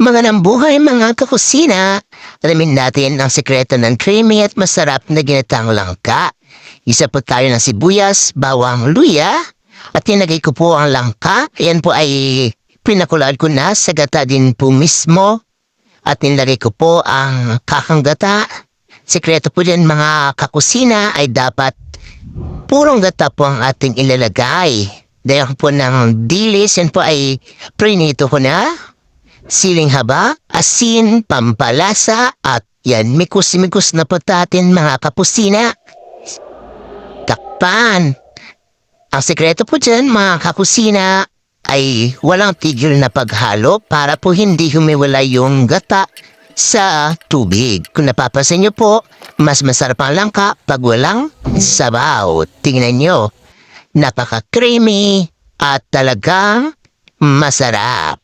Magandang buhay mga kakusina! Alamin natin ang sekreto ng creamy at masarap na ginatang langka. Isa po tayo ng sibuyas, bawang, luya, at tinagay ko po ang langka. Ayan po ay pinakulaan ko na sa gata din po mismo. At nilagay ko po ang kakang gata. Sekreto po din mga kakusina ay dapat purong gata po ang ating ilalagay. Dahil po ng dilis, yan po ay prinito ko na. Siling haba, asin, pampalasa, at yan, mikus-mikus na patatin mga kapusina. Takpan. Ang sekreto po dyan mga kakusina ay walang tigil na paghalo para po hindi humiwala yung gata sa tubig. Kung napapansin nyo po, mas masarap ang langka pag walang sabaw. Tingnan nyo, napaka-creamy at talagang masarap.